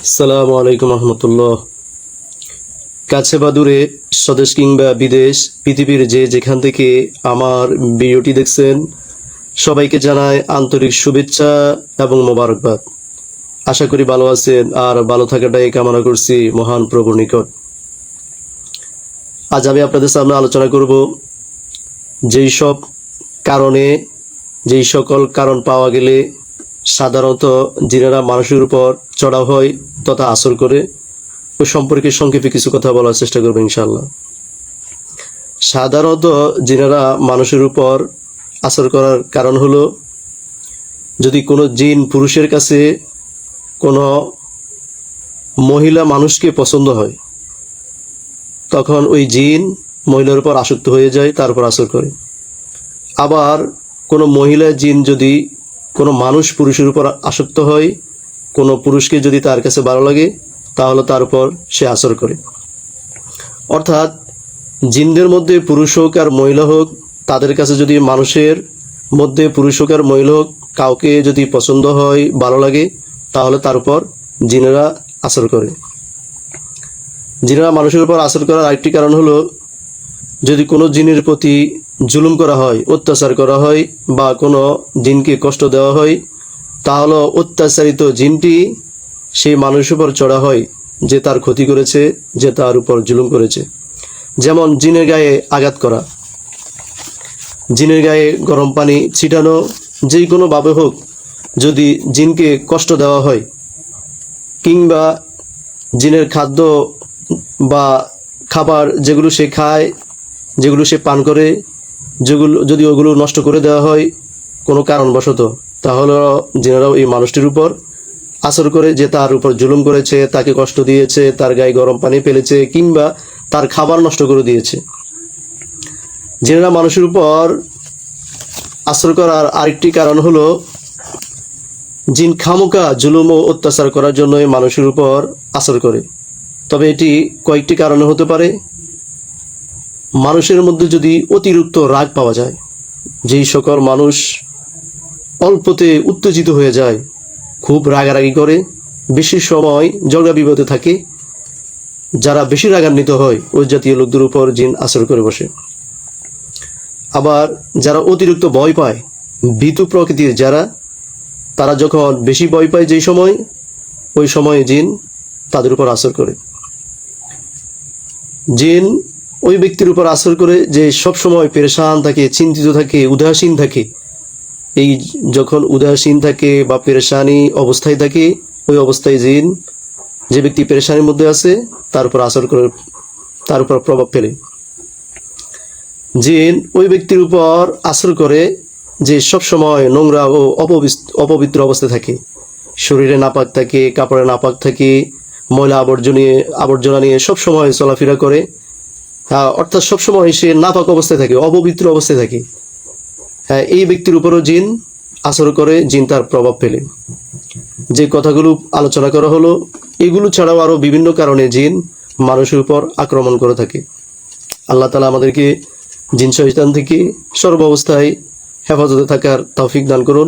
আসসালামু আলাইকুম রহমতুল্লাহ। কাছে বা দূরে, স্বদেশ কিংবা বিদেশ, পৃথিবীর যে যেখান থেকে আমার ভিডিওটি দেখছেন, সবাইকে জানাই আন্তরিক শুভেচ্ছা এবং মোবারকবাদ। আশা করি ভালো আছেন আর ভালো থাকাটাই কামনা করছি মহান প্রভুর নিকট। আজ আমি আপনাদের সামনে আলোচনা করব যেই সকল কারণ পাওয়া গেলে সাধারণত জিনেরা মানুষের উপর চড়াও হয় তথা আসর করে, ও সম্পর্কে সংক্ষেপে কিছু কথা বলার চেষ্টা করবো ইনশাআল্লাহ। সাধারণত জিনেরা মানুষের উপর আসর করার কারণ হলো, যদি কোনো জিন পুরুষের কাছে কোনো মহিলা মানুষকে পছন্দ হয়, তখন ওই জিন মহিলার উপর আসক্ত হয়ে যায়, তারপর আসর করে। আবার কোনো মহিলা জিন যদি কোনো মানুষ পুরুষের উপর আসক্ত হয়, কোনো পুরুষকে যদি তার কাছে ভালো লাগে, তাহলে তার উপর সে আসর করে। অর্থাৎ জিনদের মধ্যে পুরুষ হোক আর মহিলা হোক, তাদের কাছে যদি মানুষের মধ্যে পুরুষ হোক আর মহিলা হোক, কাউকে যদি পছন্দ হয়, ভালো লাগে, তাহলে তার উপর জিনেরা আসর করে। জিনেরা মানুষের উপর আসর করার আরেকটি কারণ হলো, যদি কোনো জিনের প্রতি জুলুম করা হয়, অত্যাচার করা হয়, বা কোনো জিনকে কষ্ট দেওয়া হয়, তাহলে অত্যাচারিত জিনটি সেই মানুষের উপর চড়া হয় যে তার ক্ষতি করেছে, যে তার উপর জুলুম করেছে। যেমন জিনের গায়ে আঘাত করা, জিনের গায়ে গরম পানি ছিটানো, যেই কোনোভাবে হোক যদি জিনকে কষ্ট দেওয়া হয়, কিংবা জিনের খাদ্য বা খাবার যেগুলো সে খায়, যেগুলো সে পান করে, যদি ওগুলো নষ্ট করে দেওয়া হয় কোনো কারণবশত, তাহলে জিনেরাও এই মানুষটির উপর আসর করে যে তার উপর জুলুম করেছে, তাকে কষ্ট দিয়েছে, তার গায়ে গরম পানি ফেলেছে, কিংবা তার খাবার নষ্ট করে দিয়েছে। জিনেরা মানুষের উপর আসর করার আরেকটি কারণ হলো, জিন খামোকা জুলুম ও অত্যাচার করার জন্যই মানুষের উপর আসর করে। তবে এটি কয়েকটি কারণে হতে পারে। মানুষের মধ্যে যদি অতিরিক্ত রাগ পাওয়া যায়, যেই সকল মানুষ অল্পতে উত্তেজিত হয়ে যায়, খুব রাগারাগি করে, বেশি সময় ঝগড়া বিবাদে থাকে, যারা বেশি রাগান্বিত হয়, ওই জাতীয় লোকদের উপর জিন আসর করে বসে। আবার যারা অতিরিক্ত ভয় পায়, ভীতু প্রকৃতির যারা, তারা যখন বেশি ভয় পায় যেই সময়, ওই সময় জিন তাদের উপর আসর করে। জিন ওই ব্যক্তির উপর আসর করে যে সব সময় পেরেশান থাকে, চিন্তিত থাকে, উদাসীন থাকে। এই যখন উদাসীন থাকে বা পেরেশানি অবস্থায় থাকে, ওই অবস্থায় জিন যে ব্যক্তি পেরেশানির মধ্যে আছে তার উপর আসর করে, তার উপর প্রভাব ফেলে। জিন ওই ব্যক্তির উপর আসর করে যে সব সময় নোংরা ও অপবিত্র অবস্থায় থাকে, শরীরে নাপাক থাকে, কাপড়ে নাপাক থাকে, ময়লা আবর্জনা নিয়ে সব সময় চলাফেরা করে, অর্থাৎ সবসময় সে নাপাক অবস্থায় থাকে, অপবিত্র অবস্থায় থাকে। এই ব্যক্তির উপরও জিন আসর করে, জিন তার প্রভাব ফেলে। যে কথাগুলো আলোচনা করা হলো, এগুলো ছাড়াও আরো বিভিন্ন কারণে জিন মানুষের উপর আক্রমণ করে থাকে। আল্লাহ তাআলা আমাদেরকে জিন শয়তান থেকে সর্ব অবস্থায় হেফাজতে থাকার তৌফিক দান করুন।